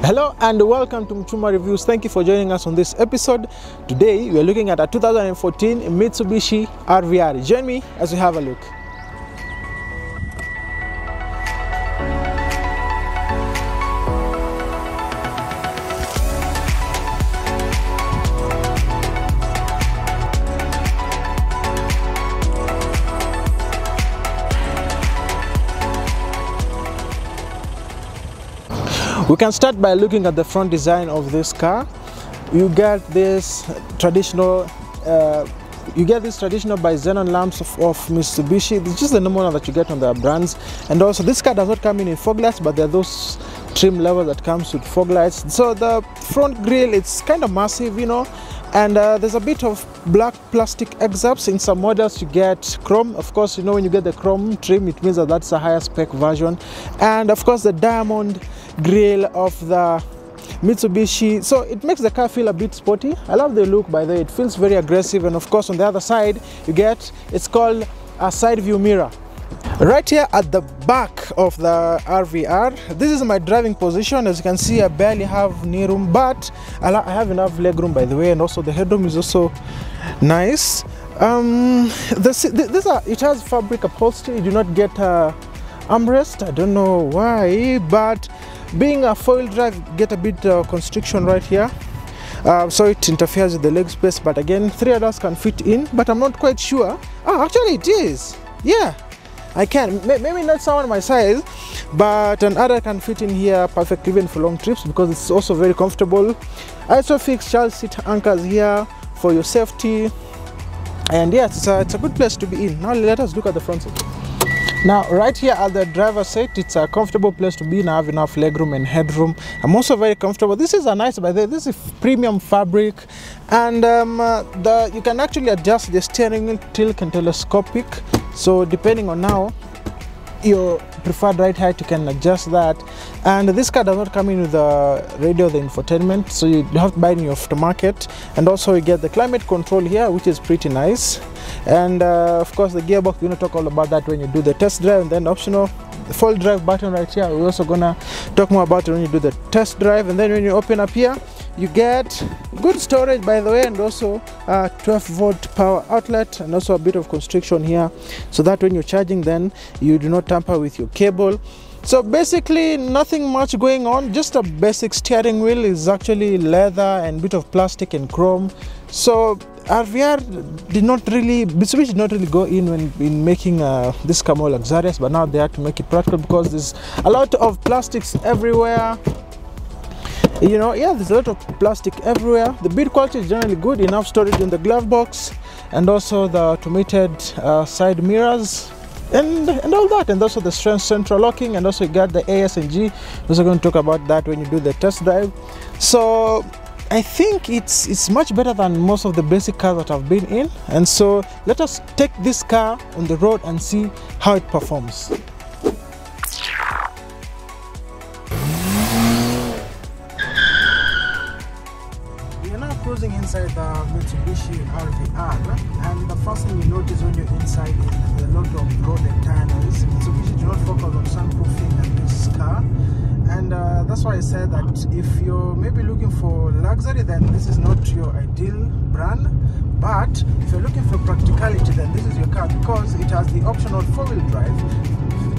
Hello and welcome to Mchuma Reviews. Thank you for joining us on this episode. Today we are looking at a 2014 Mitsubishi RVR. Join me as we have a look. We can start by looking at the front design of this car. You get this traditional by xenon lamps of Mitsubishi. It's just the normal one that you get on their brands. And also this car does not come in fog lights, but there are those trim levels that comes with fog lights. So the front grille, it's kind of massive, you know, and there's a bit of black plastic exhausts. In some models you get chrome. Of course, you know, when you get the chrome trim, it means that that's a higher spec version. And of course the diamond grille of the Mitsubishi, so it makes the car feel a bit sporty. I love the look, by the way. It feels very aggressive. And of course on the other side you get, it's called a side view mirror. Right here at the back of the RVR, this is my driving position. As you can see, I barely have knee room, but I have enough leg room, by the way, and also the headroom is also nice. It has fabric upholstery. You do not get armrest. I don't know why, but being a four-wheel drive, get a bit constriction right here, so it interferes with the leg space. But again, 3 adults can fit in, but I'm not quite sure. Oh, actually it is, yeah, I can. Maybe not someone my size, but an adult can fit in here perfectly, even for long trips, because it's also very comfortable. Isofix child seat anchors here for your safety, and yeah, it's a good place to be in. Now let us look at the front seat. Now right here at the driver's seat, it's a comfortable place to be in. I have enough legroom and headroom. I'm also very comfortable. This is a nice, by the way, this is premium fabric, and you can actually adjust the steering wheel tilt and telescopic. So depending on how your preferred ride height, you can adjust that. And this car does not come in with the radio, the infotainment, so you have to buy it in your aftermarket. And also you get the climate control here, which is pretty nice. And of course the gearbox, we're going to talk all about that when you do the test drive. And then optional, the full drive button right here, we're also going to talk more about it when you do the test drive. And then when you open up here, you get good storage, by the way, and also a 12-volt power outlet, and also a bit of constriction here, so that when you're charging, then you do not tamper with your cable. So basically nothing much going on. Just a basic steering wheel is actually leather and bit of plastic and chrome. So Mitsubishi did not really go in making this car more luxurious, but now they have to make it practical, because there's a lot of plastics everywhere. You know, yeah, there's a lot of plastic everywhere. The build quality is generally good, enough storage in the glove box, and also the automated side mirrors and all that, and also the central locking, and also you got the ASNG. We're also going to talk about that when you do the test drive. So I think it's much better than most of the basic cars that I've been in, and so let us take this car on the road and see how it performs. Cruising inside the Mitsubishi RVR, and the first thing you notice when you're inside is a lot of road tire noise. Mitsubishi do not focus on soundproofing in this car, and that's why I said that if you're maybe looking for luxury, then this is not your ideal brand. But if you're looking for practicality, then this is your car, because it has the optional four-wheel drive.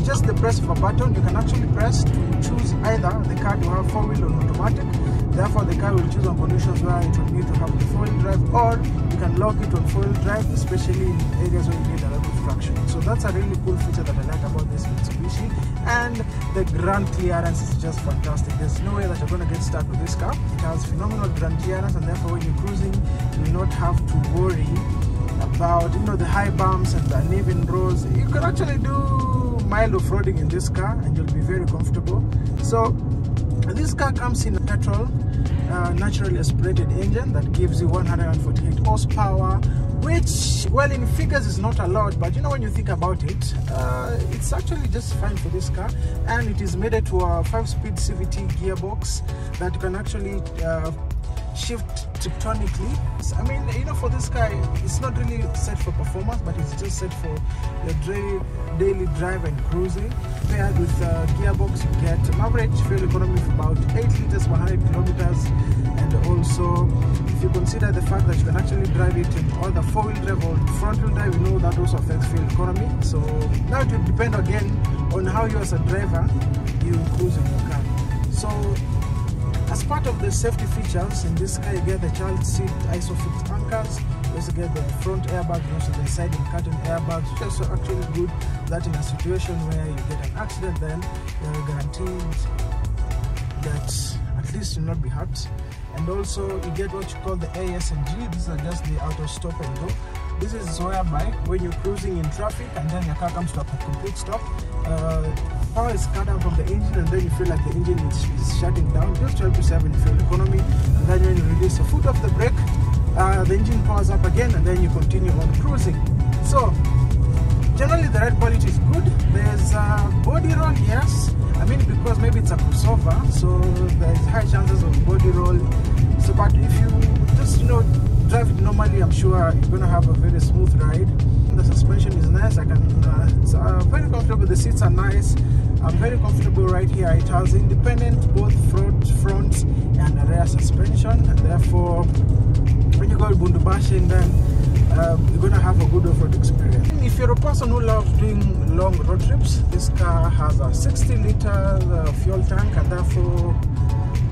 Just the press of a button, you can actually press to choose either the car to have four-wheel or automatic. Therefore, the car will choose on conditions where it will need to have the four-wheel drive, or you can lock it on four-wheel drive, especially in areas where you need a lot of traction. So that's a really cool feature that I like about this Mitsubishi. And the ground clearance is just fantastic. There's no way that you're going to get stuck with this car. It has phenomenal ground clearance, and therefore when you're cruising, you will not have to worry about, you know, the high bumps and the uneven roads. You can actually do mild off-roading in this car, and you'll be very comfortable. So this car comes in a petrol naturally aspirated engine that gives you 148 horsepower, which, well, in figures is not a lot, but you know, when you think about it, it's actually just fine for this car. And it is made to a 5-speed CVT gearbox that you can actually shift tectonically. I mean, you know, for this car, it's not really set for performance, but it's just set for your daily drive and cruising. Paired with gearbox, you get an average fuel economy of about 8 liters per 100 kilometers. And also, if you consider the fact that you can actually drive it in either four-wheel drive or front-wheel drive, you know that also affects fuel economy. So now it will depend again on how you as a driver you cruise in your car. So as part of the safety features in this car, you get the child seat ISOFIX anchors. You also get the front airbag, and also the side and curtain airbags, which is also actually good that in a situation where you get an accident, then you're guaranteed that at least you'll not be hurt. And also you get what you call the AS and G. These are just the auto stop and go. This is whereby when you're cruising in traffic and then your car comes to a complete stop, power is cut down from the engine, and then you feel like the engine is shutting down, just to help you save in fuel economy. And then when you release the foot off the brake, the engine powers up again, and then you continue on cruising. So generally the ride quality is good. There's body roll, yes. I mean, because maybe it's a crossover, so there's high chances of body roll. So, but if you just, you know, drive it normally, I'm sure you're gonna have a very smooth ride. The suspension is nice. It's very comfortable. The seats are nice. I'm very comfortable right here. It has independent both front and rear suspension, and therefore when you go to Bundubashi, then you're gonna have a good off-road experience. If you're a person who loves doing long road trips, this car has a 60-liter fuel tank, and therefore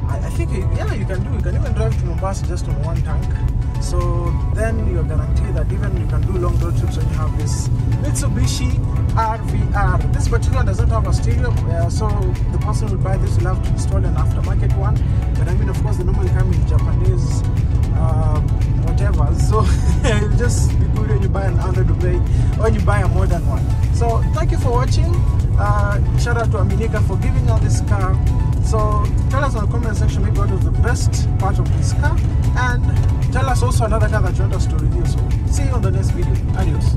I think, yeah, you can even drive to Mombasa just on one tank. So then you're guaranteed that even you can do long road trips when you have this Mitsubishi RVR. This particular does not have a stereo, so the person who will buy this will have to install an aftermarket one. But I mean, of course, they normally come in Japanese whatever, so it'll just be good when you buy an Android when you buy a modern one. So thank you for watching. Shout out to Aminika for giving out this car. So tell us in the comment section maybe what was the best part of this car, and tell us also another car that you want us to review. So see you on the next video. Adios.